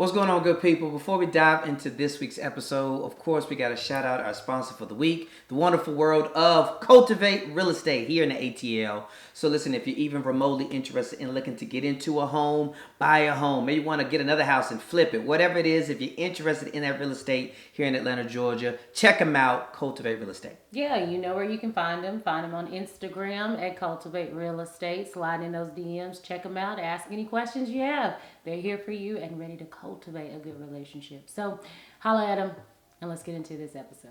What's going on, good people? Before we dive into this week's episode, of course, we got to shout out our sponsor for the week, the wonderful world of Cultivate Real Estate here in the ATL. So listen, if you're even remotely interested in looking to get into a home, buy a home, maybe you want to get another house and flip it, whatever it is, if you're interested in that real estate here in Atlanta, Georgia, check them out, Cultivate Real Estate. Yeah, you know where you can find them. Find them on Instagram at Cultivate Real Estate. Slide in those DMs, check them out, ask any questions you have. They're here for you and ready to cultivate a good relationship. So holla at them and let's get into this episode.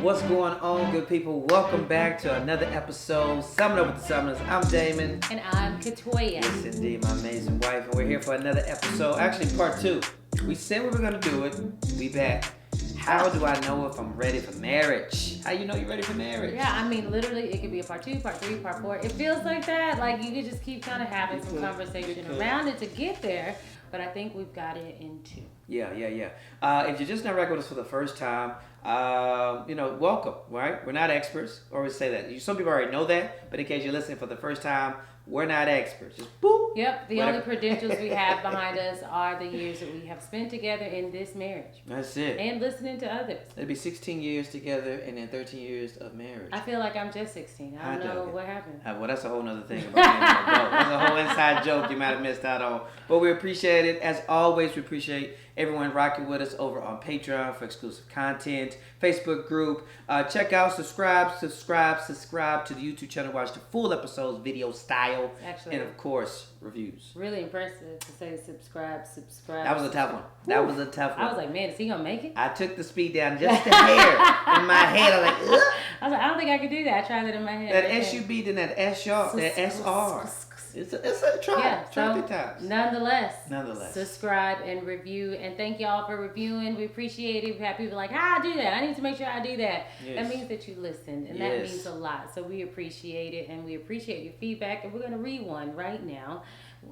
What's going on, good people? Welcome back to another episode, Summing Up with the Summoners. I'm Damon. And I'm KaToya. Yes, indeed, my amazing wife. And we're here for another episode, actually part 2. We said we were going to do it. We back. How do I know if I'm ready for marriage? How you know you're ready for marriage? Yeah, I mean, literally, it could be a part 2, part 3, part 4. It feels like that. Like, you could just keep kind of having some conversation around it to get there. But I think we've got it in 2. Yeah. If you're just not rocking with us for the first time, welcome, right? We're not experts. I always say that. Some people already know that, but in case you're listening for the first time, we're not experts. Just boop. Yep. The only credentials we have behind us are the years that we have spent together in this marriage. That's it. And listening to others. It'll be 16 years together and then 13 years of marriage. I feel like I'm just 16. I don't know what happened. Well, that's a whole nother thing about being an adult. That's a whole inside joke you might have missed out on. But we appreciate it. As always, we appreciate everyone rocking with us over on Patreon for exclusive content, Facebook group. Check out, subscribe to the YouTube channel. Watch the full episodes, video style. Actually, and of course, reviews. Really impressive to say subscribe. That was a tough one. That was a tough one. I was like, man, is he going to make it? I took the speed down just a hair in my head. I was like, ugh. I was like, I don't think I could do that. I tried it in my head. That SUB, then that SR, that SR. It's a try. Yeah, try 3 times. Nonetheless, subscribe and review. And thank y'all for reviewing. We appreciate it. We have people like, I do that. I need to make sure I do that. Yes. That means that you listened. And that means a lot. So we appreciate it. And we appreciate your feedback. And we're going to read one right now.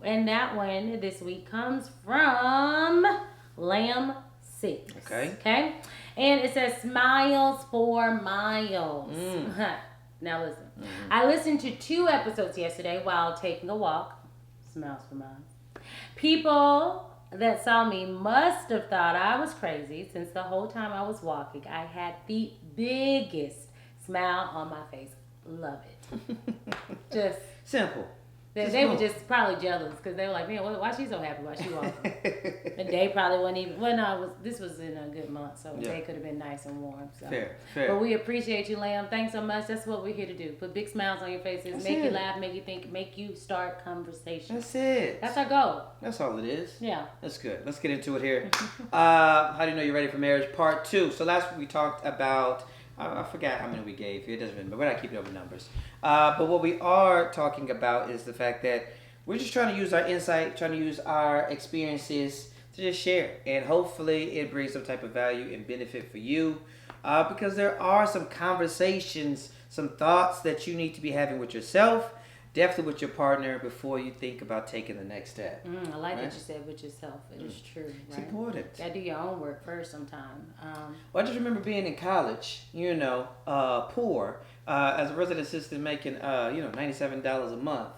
And that one this week comes from Lamb 6. Okay. And it says, Smiles for Miles. Now listen. I listened to 2 episodes yesterday while taking a walk. Smiles for Miles. People that saw me must have thought I was crazy since the whole time I was walking, I had the biggest smile on my face. Love it. Just simple. They were just probably jealous because they were like, man, why she so happy while she walking? And they probably wasn't even. Well, no, this was in a good month, so they could have been nice and warm. So. Fair. But we appreciate you, Lamb. Thanks so much. That's what we're here to do. Put big smiles on your faces, make you laugh, make you think, make you start conversations. That's it. That's our goal. That's all it is. Yeah. That's good. Let's get into it here. How do you know you're ready for marriage? Part 2. So last week we talked about. I forgot how many we gave. It doesn't matter. We're not keeping up with numbers. But what we are talking about is the fact that we're just trying to use our insight, trying to use our experiences to just share. And hopefully it brings some type of value and benefit for you. Because there are some conversations, some thoughts that you need to be having with yourself, definitely with your partner, before you think about taking the next step. I like that you said with yourself. It is true. Right? It's important. You gotta do your own work first sometime. Well, I just remember being in college, poor, as a resident assistant making, $97 a month.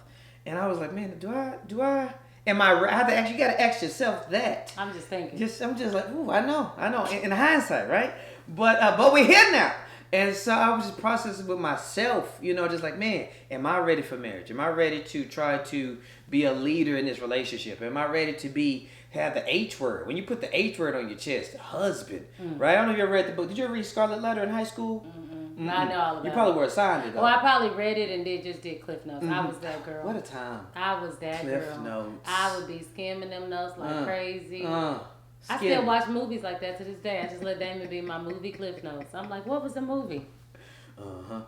And I was like, man, I have to actually, you got to ask yourself that. I'm just thinking. I'm just like, ooh, I know. In hindsight, right? But we're here now. And so I was just processing with myself, just like, man, am I ready for marriage? Am I ready to try to be a leader in this relationship? Am I ready to have the H word? When you put the H word on your chest, husband, right? I don't know if you ever read the book. Did you ever read Scarlet Letter in high school? I know all about it. You probably were assigned it, though. Well, I probably read it and just did Cliff Notes. I was that girl. What a time. I was that girl. Cliff Notes. I would be skimming them notes like crazy. I Skim. still watch movies like that to this day. I just let Damon be my movie Cliff Notes. I'm like, what was the movie?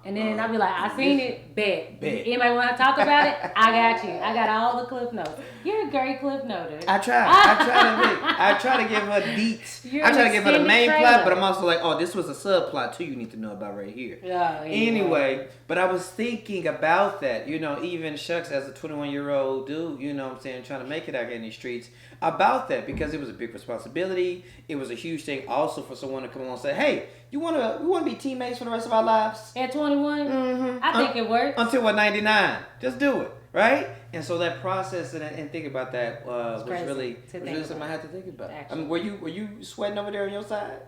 And then I'll be like, I seen it, bet. Anybody want to talk about it? I got you. I got all the Cliff Notes. You're a great Cliff Noter. I try to give her deets. I try to give her the main plot, but I'm also like, oh, this was a subplot too you need to know about right here. Yeah. Anyway, but I was thinking about that, even shucks as a 21-year-old dude, trying to make it out here in these streets, about that, because it was a big responsibility. It was a huge thing also for someone to come along and say, hey, we want to be teammates for the rest of our lives? At 21? Mm-hmm. I think it works. Until 99. Just do it. right? And so that process and think about that was really something I had to think about. Actually. I mean, were you sweating over there on your side?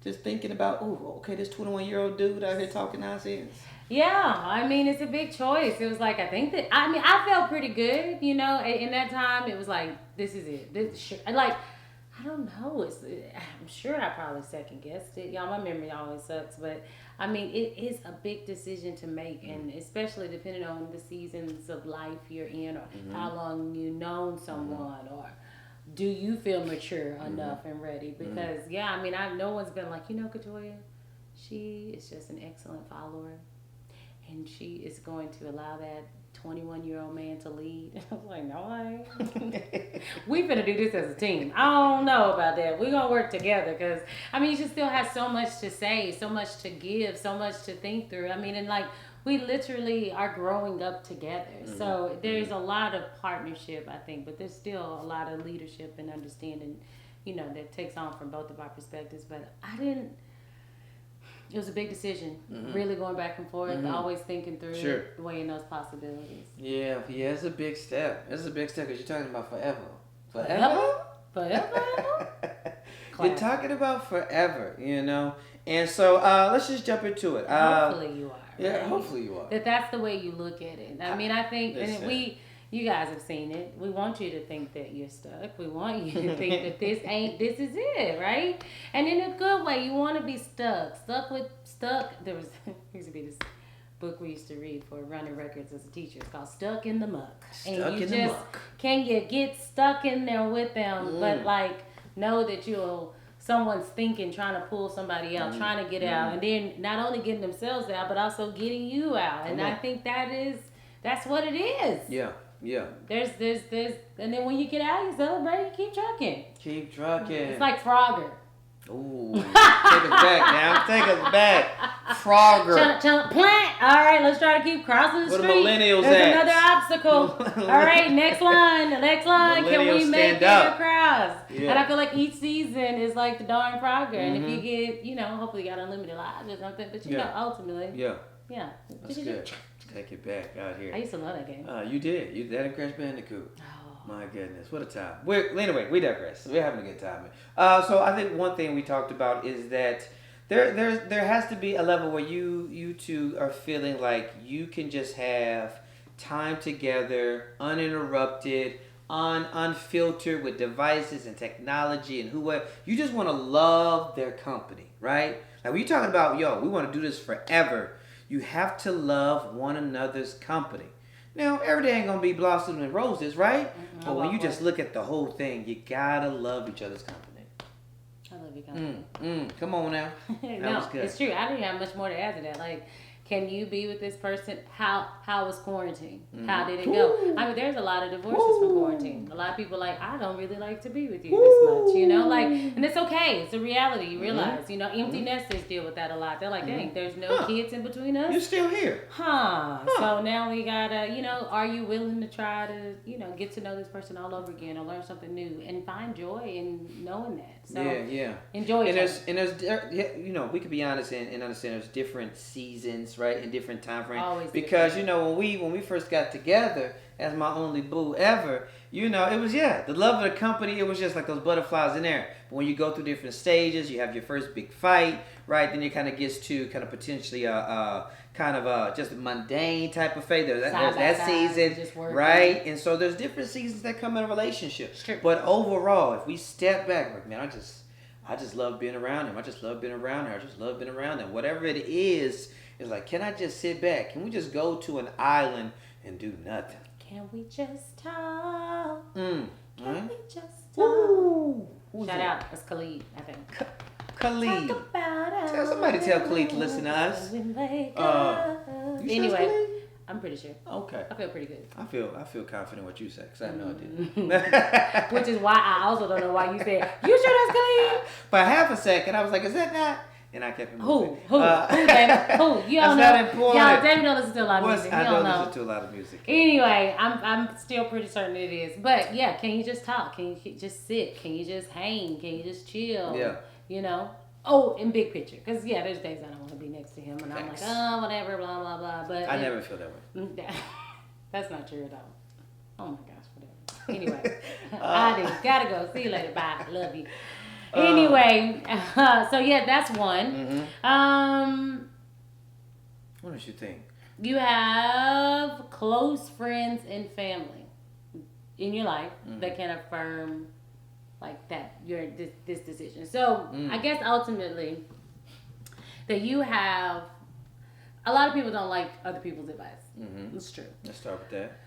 Just thinking about, okay, this 21-year-old dude out here talking nonsense. Yeah, I mean, it's a big choice. It was like, I felt pretty good, you know, in that time. It was like, this is it. I don't know. I'm sure I probably second guessed it. Y'all, my memory always sucks, but I mean, it is a big decision to make, and especially depending on the seasons of life you're in, or how long you've known someone, or do you feel mature enough and ready? Because I mean, no one's been like, you know, KaToya, she is just an excellent follower, and she is going to allow that 21-year-old man to lead. I was like, no, I ain't. We finna do this as a team. I don't know about that. We're gonna work together, because I mean, you still have so much to say, so much to give, so much to think through. I mean, and like, we literally are growing up together. So there's a lot of partnership, I think, but there's still a lot of leadership and understanding, you know, that takes on from both of our perspectives. But it was a big decision, really going back and forth, always thinking through it, weighing those possibilities. Yeah, it's a big step. It's a big step, because you're talking about forever. Forever? You're talking about forever, you know? And so let's just jump into it. Hopefully you are. Yeah, right? hopefully you are. That's the way you look at it. I mean, I think, you guys have seen it. We want you to think that you're stuck. We want you to think that this is it, right? And in a good way, you want to be stuck. There used to be this book we used to read for running records as a teacher. It's called Stuck in the Muck. Can you get stuck in there with them, but like, know that someone's thinking, trying to pull somebody out, trying to get out, and then not only getting themselves out, but also getting you out. And I think that's what it is. Yeah. There's, and then when you get out, you celebrate, you keep trucking. It's like Frogger. Ooh, take us back now. Take us back. Frogger. Chunk, plant. All right, let's try to keep crossing the street. Where the millennials There's at? another obstacle. All right, next line. Can we make it across? Yeah. And I feel like each season is like the darn Frogger. And if you get, hopefully you got unlimited lives or something, but know, ultimately. Yeah. That's good. Take it back out here. I used to love that game. You did. That and Crash Bandicoot. Oh. My goodness, what a time. Anyway, we digress. We're having a good time. So I think one thing we talked about is that there has to be a level where you two are feeling like you can just have time together, uninterrupted, unfiltered with devices and technology and whoever. You just want to love their company, right? Like when you're talking about, we want to do this forever. You have to love one another's company. Now, every day ain't going to be blossoms and roses, right? But when you just look at the whole thing, you got to love each other's company. I love your company. Come on now. That was good. It's true. I don't have much more to add to that. Like, can you be with this person? How was quarantine? How did it go? I mean, there's a lot of divorces from quarantine. A lot of people I don't really like to be with you this much, and it's okay. It's a reality. You realize, empty nesters deal with that a lot. They're like, dang, there's no kids in between us. You're still here. So now we gotta, are you willing to try to, get to know this person all over again or learn something new and find joy in knowing that. So enjoy it. And there's, we could be honest and understand there's different seasons, right, in different time frames. Always because different. when we first got together as my only boo ever, it was the love of the company. It was just like those butterflies in there. But when you go through different stages, you have your first big fight, right? Then it kind of gets to kind of potentially just a mundane type of phase. There's that season, right? And so there's different seasons that come in a relationship. Sure. But overall, if we step back, like, man, I just love being around him. I just love being around her. I just love being around them. Whatever it is, it's like, can I just sit back? Can we just go to an island and do nothing? Can we just talk? Can we just talk? Ooh. Shout out. It's Khalid, I think. Khalid. Somebody tell Khalid to listen to us. Anyway, I'm pretty sure. Okay. I feel pretty good. I feel confident what you said, because I know I did. Which is why I also don't know why you said, you sure that's Khalid? For half a second, I was like, is that not? And I kept it moving. Who, David? Who? You don't know. That's not important. Y'all, David don't listen to a lot of music. I don't listen to a lot of music. Anyway, I'm still pretty certain it is. But yeah, can you just talk? Can you just sit? Can you just hang? Can you just chill? Yeah. Oh, in big picture. Because, there's days I don't want to be next to him. And I'm like, whatever, blah, blah, blah. But I never feel that way. That's not true at all. Oh my gosh, whatever. Anyway, I do. Gotta go. See you later. Bye. Love you. Anyway, so yeah, that's one. Mm-hmm. What did you think? You have close friends and family in your life that can affirm like that this decision. So I guess ultimately that you have a lot of people don't like other people's advice. It's true. Let's start with that.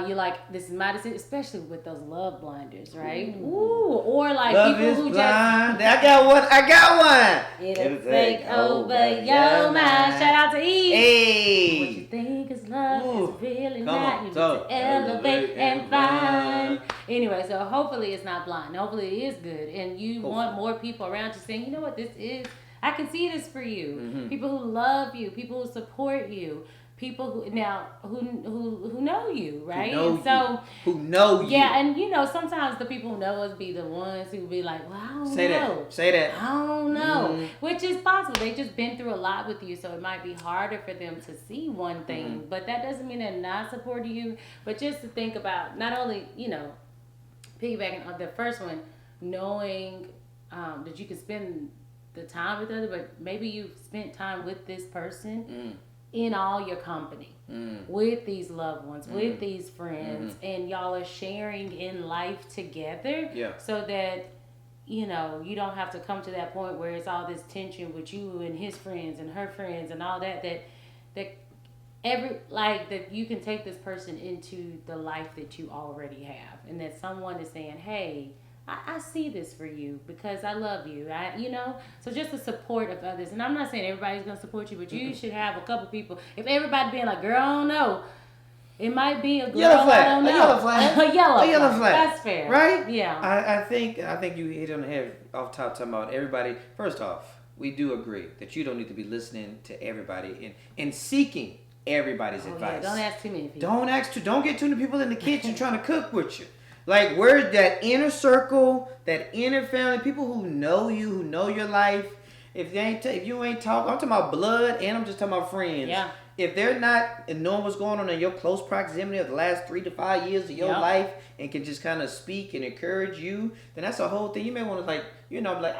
You're like, this is my decision, especially with those love blinders, right? Ooh, or like love people who blind. I got one. It'll take over your mind. Shout out to Eve. Hey. What you think is love is really not. You need to elevate and find. Anyway, so hopefully it's not blind. Hopefully it is good. And you want more people around you saying, you know what, this is, I can see this for you. People who love you, people who support you. People who know you, right? Who know you. Yeah, and sometimes the people who know us be the ones who be like, well, I don't know. Say that. I don't know. Which is possible. They just been through a lot with you, so it might be harder for them to see one thing. But that doesn't mean they're not supporting you. But just to think about not only, piggybacking on the first one, knowing that you can spend the time with others, but maybe you've spent time with this person in all your company, with these loved ones, with these friends, and y'all are sharing in life together, so that you don't have to come to that point where it's all this tension with you and his friends and her friends and all that you can take this person into the life that you already have, and that someone is saying, hey, I see this for you because I love you. So just the support of others. And I'm not saying everybody's going to support you, but you should have a couple people. If everybody being like, girl, I don't know. It might be a girl, yellow flag. I don't know. A yellow flag. A yellow flag. That's fair. Right? Yeah. I think you hit on the head off top talking about everybody. First off, we do agree that you don't need to be listening to everybody and seeking everybody's advice. Yeah. Don't ask too many people. Don't get too many people in the kitchen trying to cook with you. Like, where's that inner circle, that inner family, people who know you, who know your life. If you ain't talking, I'm talking about blood, and I'm just talking about friends. Yeah. If they're not knowing what's going on in your close proximity of the last 3 to 5 years of your life and can just kind of speak and encourage you, then that's a whole thing. You may want to be like,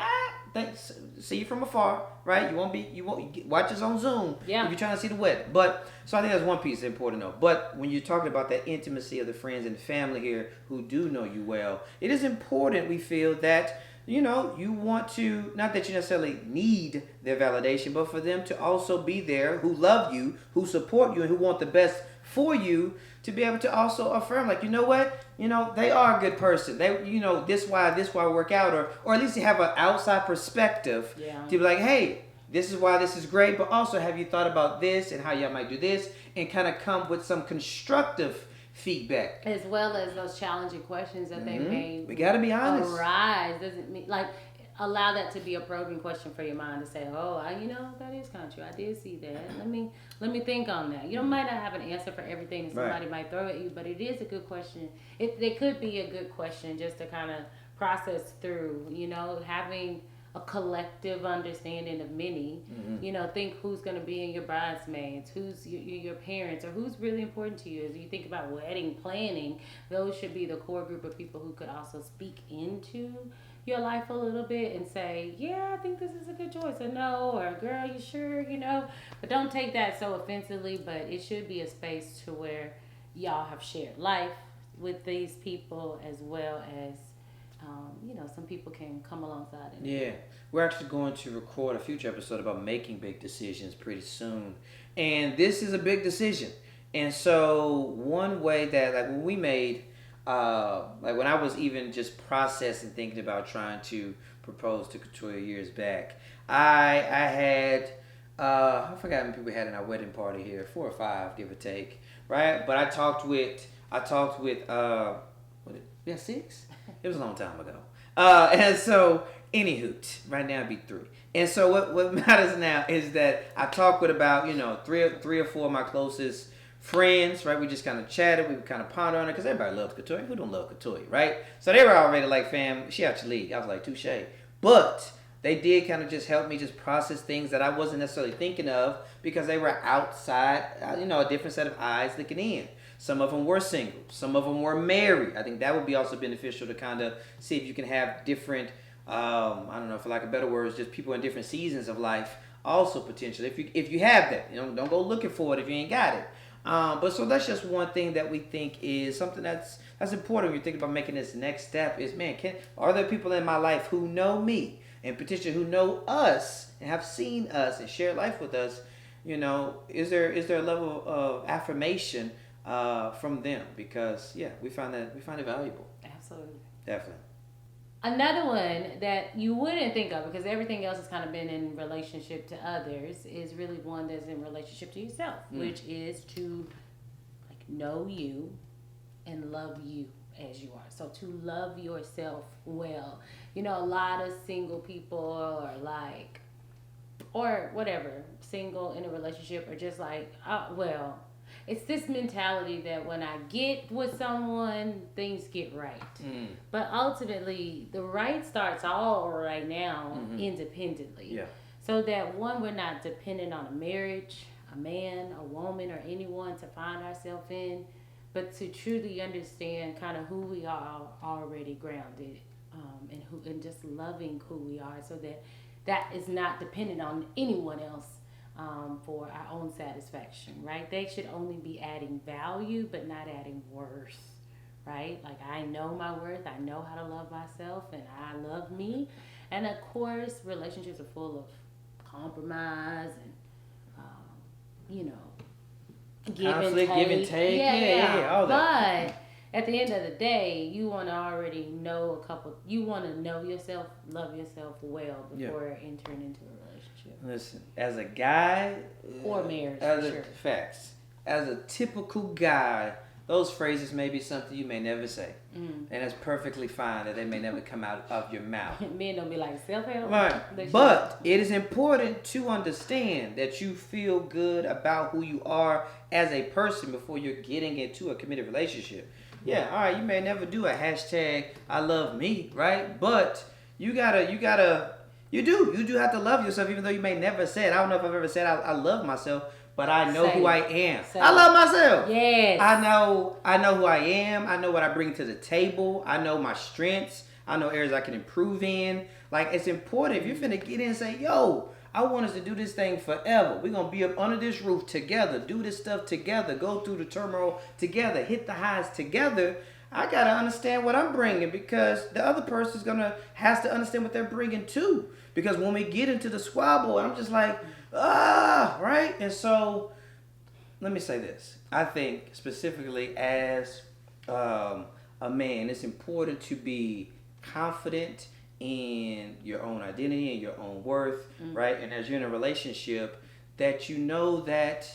thanks, see you from afar, right? You won't watch us on Zoom if you're trying to see the wedding. But so I think that's one piece that's important to know. But when you're talking about that intimacy of the friends and family here who do know you well, it is important, we feel, that you want to, not that you necessarily need their validation, but for them to also be there, who love you, who support you, and who want the best for you, to be able to also affirm, like, you know what, they are a good person. They, this why work out, or at least you have an outside perspective to be like, hey, this is why this is great, but also have you thought about this and how y'all might do this, and kind of come with some constructive feedback, as well as those challenging questions that they may we gotta be honest arise. Doesn't mean allow that to be a probing question for your mind to say, oh, that is kind of true. I did see that. Let me think on that. You might not have an answer for everything that somebody might throw at you, but it is a good question. It could be a good question just to kind of process through. Having a collective understanding of many. Think who's going to be in your bridesmaids, who's your parents, or who's really important to you. As you think about wedding planning, those should be the core group of people who could also speak into your life a little bit and say, yeah, I think this is a good choice, or no, or girl, you sure, but don't take that so offensively. But it should be a space to where y'all have shared life with these people, as well as some people can come alongside it. Yeah. We're actually going to record a future episode about making big decisions pretty soon. And this is a big decision. And so one way that, when we made, when I was even just processing, thinking about trying to propose to KaToya years back, I had, I forgot how many people we had in our wedding party here, 4 or 5, give or take, right? But I talked with 6? It was a long time ago. And so, anywho, right now it'd be 3. And so what matters now is that I talked with about, 3 or 4 of my closest friends, right? We just kind of chatted. We kind of pondered on it because everybody loves KaToya. Who don't love KaToya, right? So they were already like, fam, she out your league. I was like, touche. But they did kind of just help me just process things that I wasn't necessarily thinking of because they were outside, a different set of eyes looking in. Some of them were single. Some of them were married. I think that would be also beneficial to kind of see if you can have different, I don't know, for lack of better words, just people in different seasons of life also potentially. If you have that, don't go looking for it if you ain't got it. But so that's just one thing that we think is something that's important when you're thinking about making this next step is, man, are there people in my life who know me and potentially who know us and have seen us and shared life with us? Is there a level of affirmation from them? Because we find it valuable. Absolutely. Definitely. Another one that you wouldn't think of, because everything else has kind of been in relationship to others, is really one that's in relationship to yourself, which is to know you and love you as you are. So to love yourself well. A lot of single people or whatever, single in a relationship are just it's this mentality that when I get with someone, things get right. But ultimately, the right starts all right now independently. Yeah. So that one, we're not dependent on a marriage, a man, a woman, or anyone to find ourselves in, but to truly understand kind of who we are already grounded, and just loving who we are, so that is not dependent on anyone else. For our own satisfaction, right? They should only be adding value, but not adding worth, right? I know my worth, I know how to love myself, and I love me. And of course, relationships are full of compromise and, conflict, give and take. Yeah, all that. But at the end of the day, you want to already know you want to know yourself, love yourself well before entering into a relationship. Listen, as a guy, or marriage, facts. As a typical guy, those phrases may be something you may never say, and it's perfectly fine that they may never come out of your mouth. Men don't be like self-help, right? But it is important to understand that you feel good about who you are as a person before you're getting into a committed relationship. Yeah, all right. You may never do a hashtag I love me, right? But you do have to love yourself, even though you may never say it. I don't know if I've ever said I love myself, but I know who I am. I love myself. Yes. I know who I am. I know what I bring to the table. I know my strengths. I know areas I can improve in. It's important if you're finna get in and say, yo, I want us to do this thing forever. We're going to be up under this roof together, do this stuff together, go through the turmoil together, hit the highs together. I got to understand what I'm bringing, because the other person has to understand what they're bringing too. Because when we get into the squabble, I'm just like, right? And so let me say this. I think specifically as a man, it's important to be confident in your own identity and your own worth, right? And as you're in a relationship, that you know that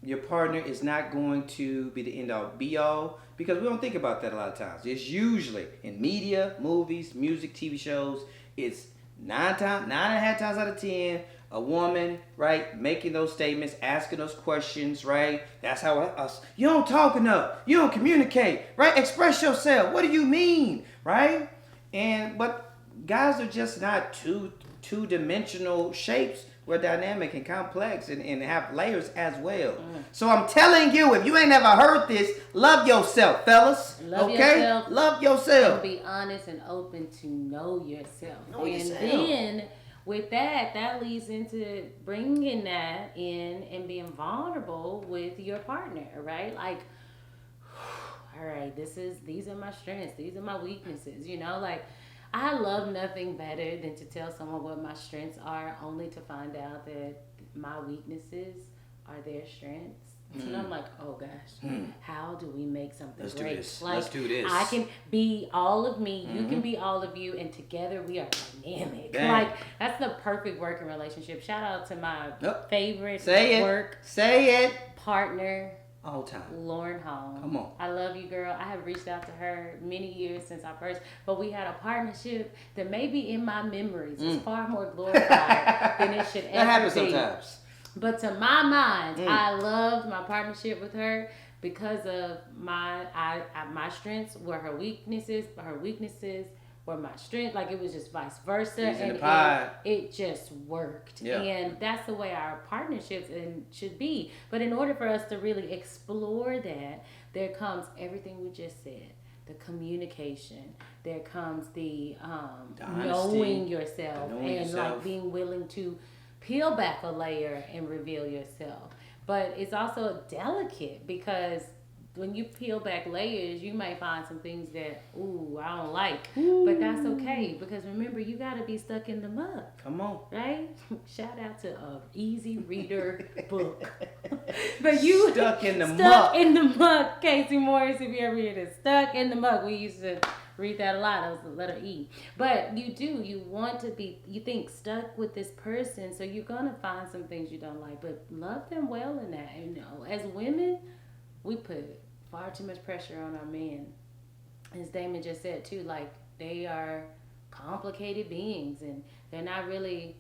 your partner is not going to be the end all be all, because we don't think about that a lot of times. It's usually in media, movies, music, TV shows, it's 9.5 times out of 10, a woman, right, making those statements, asking those questions, right? That's how you don't talk enough, you don't communicate, right? Express yourself. What do you mean, right? But guys are just not two-dimensional shapes. We're dynamic and complex and have layers as well. So I'm telling you, if you ain't never heard this, love yourself, fellas. Love yourself. And be honest and open to know yourself. Then with that leads into bringing that in and being vulnerable with your partner, right? All right, these are my strengths, these are my weaknesses, I love nothing better than to tell someone what my strengths are, only to find out that my weaknesses are their strengths. And I'm like, oh gosh, how do we make something great? Let's do this. I can be all of me, you can be all of you, and together we are dynamic. Dang. That's the perfect working relationship. Shout out to my favorite partner. All time. Lauren Hall. Come on. I love you, girl. I have reached out to her many years since I first, but we had a partnership that maybe in my memories is far more glorified than it should ever be. That happens sometimes. But to my mind, I loved my partnership with her because of my strengths were her weaknesses, but her weaknesses or my strength. Like it was just vice versa, and it just worked. Yeah. And that's the way our partnerships should be. But in order for us to really explore that, there comes everything we just said. The communication. There comes the knowing yourself, like being willing to peel back a layer and reveal yourself. But it's also delicate because when you peel back layers, you might find some things that, I don't like. Ooh. But that's okay, because remember, you got to be stuck in the mud. Come on. Right? Shout out to a easy reader book. But you Stuck in the mud. Casey Morris, if you ever hear this. Stuck in the mud. We used to read that a lot. That was the letter E. But you want to be, you think, stuck with this person, so you're going to find some things you don't like. But love them well in that. And, as women, we put far too much pressure on our men. As Damon just said too, like they are complicated beings and they're not really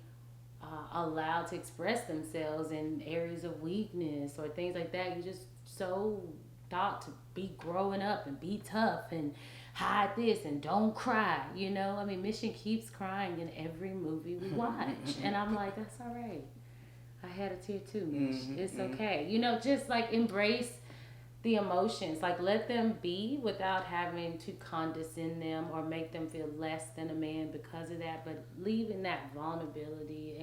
allowed to express themselves in areas of weakness or things like that. You're just so taught to be growing up and be tough and hide this and don't cry, I mean, Mission keeps crying in every movie we watch. And I'm like, that's all right. I had a tear too, Mish. It's okay. Just like embrace the emotions, like let them be without having to condescend them or make them feel less than a man because of that, but leaving that vulnerability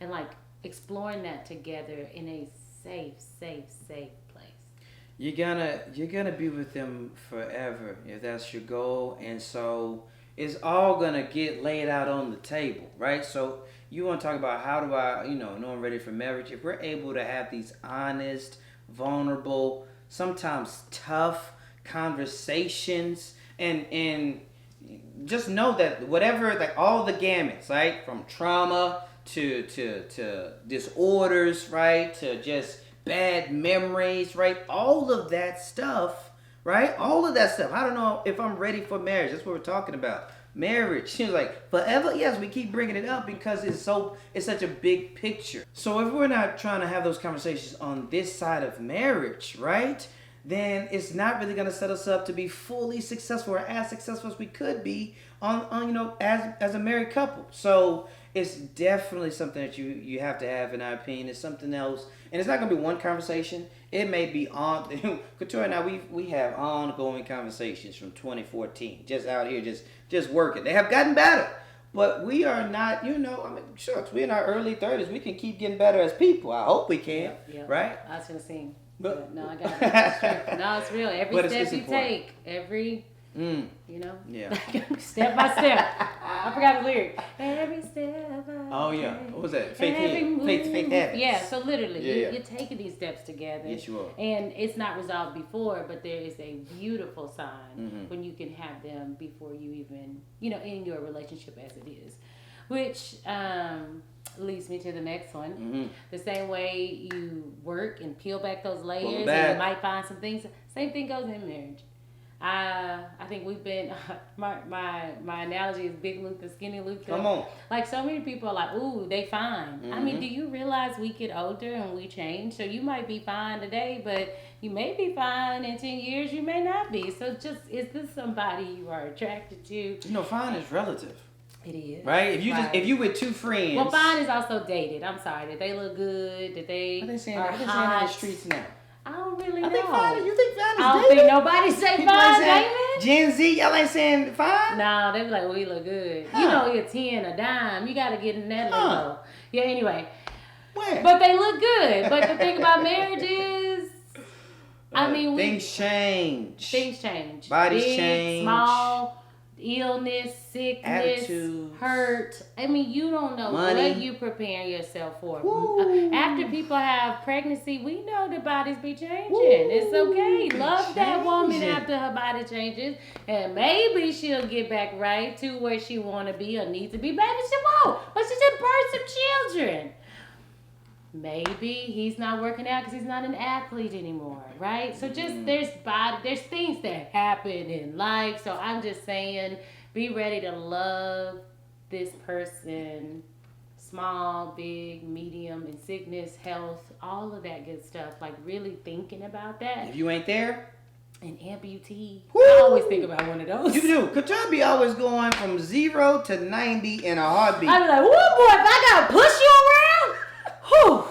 and like exploring that together in a safe place. You're gonna be with them forever if that's your goal, and so it's all gonna get laid out on the table, right? So you want to talk about how do I know I'm ready for marriage. If we're able to have these honest, vulnerable, sometimes tough conversations, and just know that whatever, like all the gamuts, right, from trauma to disorders, right, to just bad memories, right, all of that stuff, right, I don't know if I'm ready for marriage. That's what we're talking about. Marriage seems like forever. Yes, we keep bringing it up because it's such a big picture. So if we're not trying to have those conversations on this side of marriage, right, then it's not really going to set us up to be fully successful or as successful as we could be on as a married couple. So it's definitely something that you have to have, in our opinion. It's something else, and it's not going to be one conversation. It may be on. KaToya and I, we have ongoing conversations from 2014, just out here, just working. They have gotten better, but we are not. Shucks, we're in our early 30s. We can keep getting better as people. I hope we can. Yep. Right? I was gonna sing. But no, I got it. No, it's real. Every step you take, yeah, step by step. I forgot the lyric. Every step. What was that? Faith habits. Yeah. So literally, you're taking these steps together. Yes, you are. And it's not resolved before, but there is a beautiful sign when you can have them before you even, in your relationship as it is, which leads me to the next one. The same way you work and peel back those layers, and you might find some things. Same thing goes in marriage. I think we've been my analogy is Big Luther, Skinny Luther. Come on. Like so many people are like, ooh, they fine. I mean, do you realize we get older and we change? So you might be fine today, but you may be fine in 10 years. You may not be. So is this somebody you are attracted to? Fine is relative. It is. Right? If you with two friends. Well, fine is also dated. I'm sorry. Did they look good? Did they are hot? In the streets now? I don't really know. You think fine is dated? I don't think nobody say fine, Damon. Gen Z, y'all ain't saying fine? No, they be like, well, he look good. You're a 10, a dime. You got to get in that level. Yeah, anyway. Where? But they look good. But the thing about marriage is, things change. Bodies change. Small. Illness, sickness, attitudes, hurt. You don't know money. what you preparing yourself for. Woo. After people have pregnancy, we know the bodies be changing. Woo. It's okay. Love that woman after her body changes, and maybe she'll get back right to where she want to be or need to be. Maybe she won't, but she just birthed some children. Maybe he's not working out because he's not an athlete anymore, right? So there's things that happen in life. So I'm just saying, be ready to love this person, small, big, medium, in sickness, health, all of that good stuff. Like really thinking about that. If you ain't there, an amputee. Woo! always think about one of those. You do. KaToya be always going from 0 to 90 in a heartbeat. I be like, whoa, boy, if I gotta push you around, whew,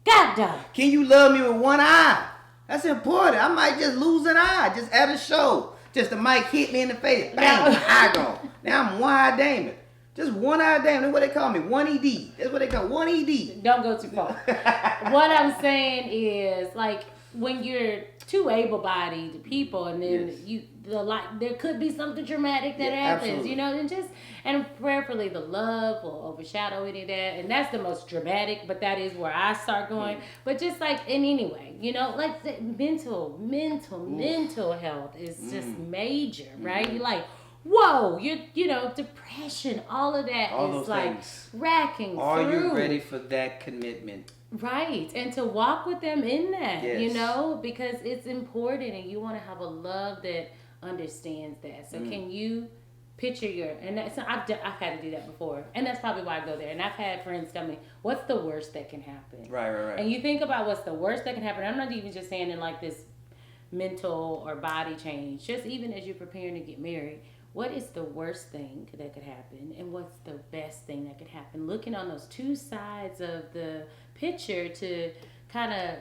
goddamn. Can you love me with one eye? That's important. I might just lose an eye just at a show. Just the mic hit me in the face. Bang, my eye gone. Now I'm one-eye Damon. Just one-eye Damon. That's what they call me. 1ED. That's what they call 1ED. Don't go too far. What I'm saying is, like, when you're two able-bodied people, and then there could be something dramatic that happens, absolutely. And prayerfully the love will overshadow any of that, and that's the most dramatic, but that is where I start going. But just like in any way, like the mental health is just major, right? You're like, whoa, depression, all of that is like things. Racking Are through. You ready for that commitment? Right, and to walk with them in that, because it's important, and you want to have a love that understands that. So can you picture I've had to do that before, and that's probably why I go there. And I've had friends tell me, what's the worst that can happen? Right. And you think about what's the worst that can happen. I'm not even just saying in like this mental or body change, just even as you're preparing to get married. What is the worst thing that could happen, and what's the best thing that could happen? Looking on those two sides of the picture to kind of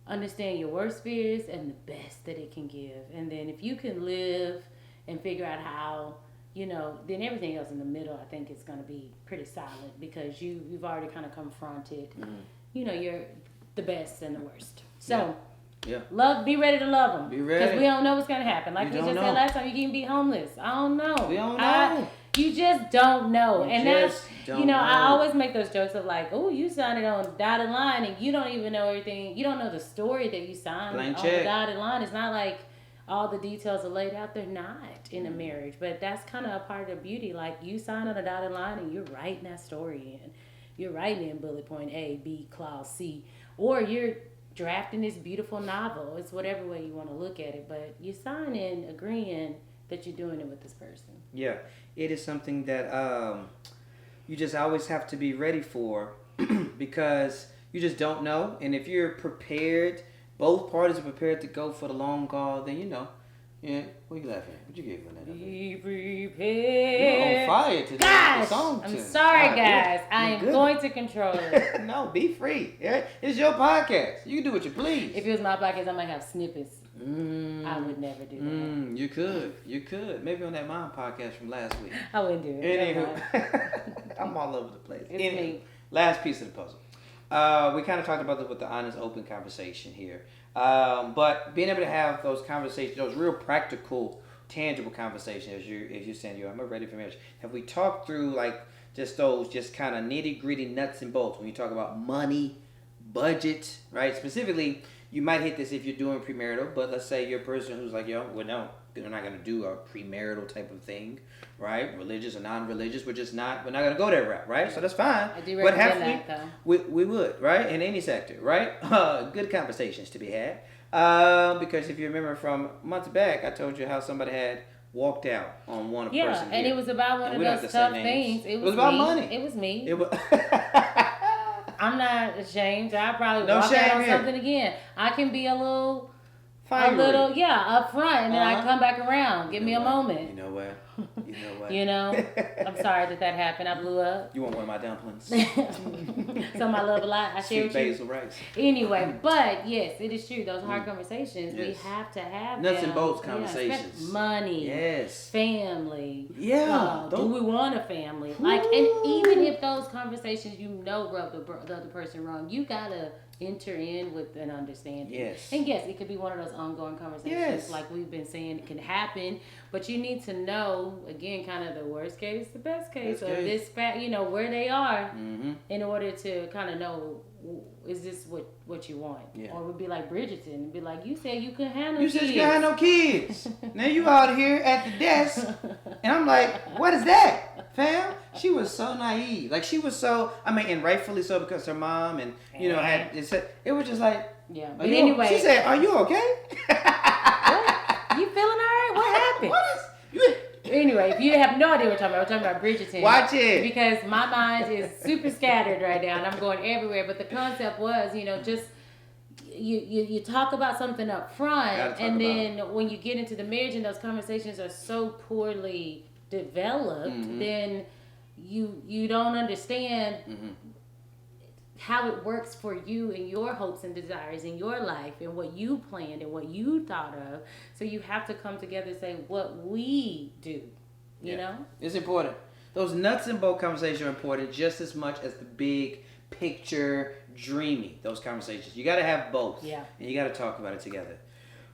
understand your worst fears and the best that it can give. And then if you can live and figure out how, then everything else in the middle, I think is going to be pretty solid, because you've already kind of confronted, you're the best and the worst. So. Yeah. Be ready to love them. Be ready. Because we don't know what's going to happen. Like we just said last time, you can be homeless. I don't know. We don't know. You just don't know. I always make those jokes of like, oh, you signed it on dotted line, and you don't even know everything. You don't know the story that you signed on the dotted line. It's not like all the details are laid out. They're not in a marriage. But that's kind of a part of the beauty. Like, you sign on a dotted line, and you're writing that story in. You're writing in bullet point A, B, clause C. Or you're drafting this beautiful novel. It's whatever way you want to look at it, but you sign in agreeing that you're doing it with this person. Yeah, it is something that you just always have to be ready for, because you just don't know. And if you're prepared, both parties are prepared to go for the long haul, then Yeah, what are you laughing at? What you giggling at? Be prepared. You're on fire today. Gosh, I'm sorry, guys. I am going to control it. No, be free. It's your podcast. You can do what you please. If it was my podcast, I might have snippets. I would never do that. You could. Maybe on that Mom podcast from last week. I wouldn't do it. I'm all over the place. It's me. Last piece of the puzzle. We kind of talked about this with the honest, open conversation here. But being able to have those conversations, those real practical, tangible conversations, as you saying, I'm ready for marriage. Have we talked through like just those kind of nitty gritty nuts and bolts when you talk about money, budget, right? Specifically, you might hit this if you're doing premarital, but let's say you're a person who's like, no, we're not going to do a premarital type of thing, right? Religious or non-religious, we're not going to go that route, right? So that's fine. I do recommend that, though. We would, right? In any sector, right? Good conversations to be had. Because if you remember from months back, I told you how somebody had walked out on one person. Yeah, and it was about one of those tough things. It was about me. money. It was me. It was I'm not ashamed. I'll probably walk out on something again. I can be a little up front, and then I come back around. Give me a moment. You know what? I'm sorry that happened. I blew up. You want one of my dumplings? Some I love a lot. I share with you. Basil rice. Anyway, but yes, it is true. Those hard conversations, we have to have nuts and bolts conversations. Money. Yes. Family. Yeah. Do we want a family? Like, and even if those conversations rub the other person wrong, you gotta enter in with an understanding. Yes. And yes, it could be one of those ongoing conversations, like we've been saying, it can happen. But you need to know, again, kind of the worst case, the best case, or this fact, where they are, in order to kind of know, is this what you want? Yeah. Or it would be like Bridgerton, and be like, you said you couldn't have no kids. You said you couldn't have no kids. Now you out here at the desk, and I'm like, what is that, fam? She was so naive. Like, she was so, and rightfully so, because her mom and, it was just like, yeah. But anyway. She said, are you okay? What? You feeling all right? What happened? Anyway, if you have no idea what we're talking about Bridgerton. Watch it. Because my mind is super scattered right now, and I'm going everywhere. But the concept was, you talk about something up front, and then when you get into the marriage and those conversations are so poorly developed, then you don't understand how it works for you and your hopes and desires in your life and what you planned and what you thought of. So you have to come together and say what we do, you know? It's important. Those nuts and bolts conversations are important just as much as the big picture dreamy, those conversations. You got to have both. Yeah. And you got to talk about it together.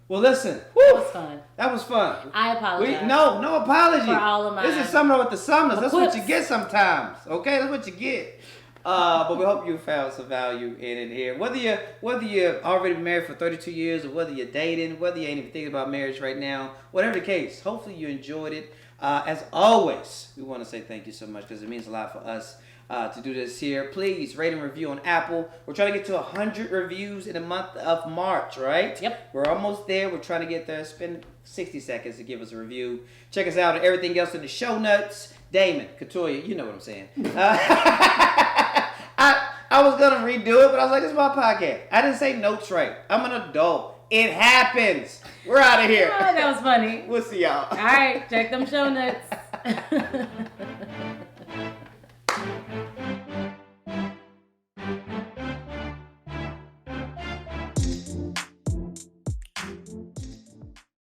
Well, listen. That was fun. That was fun. I apologize. No apology. For all of my This is Summer with the Summers. That's what you get sometimes. Okay? That's what you get. But we hope you found some value in it here. Whether you're already married for 32 years or whether you're dating, whether you ain't even thinking about marriage right now, whatever the case, hopefully you enjoyed it. As always, we want to say thank you so much because it means a lot for us to do this here. Please rate and review on Apple. We're trying to get to 100 reviews in the month of March, right? Yep. We're almost there. We're trying to get there. Spend 60 seconds to give us a review. Check us out and everything else in the show notes. Damon, KaToya, you know what I'm saying. I was going to redo it, but I was like, this is my podcast. I didn't say notes right. I'm an adult. It happens. We're out of here. Oh, that was funny. We'll see y'all. All right. Check them show notes.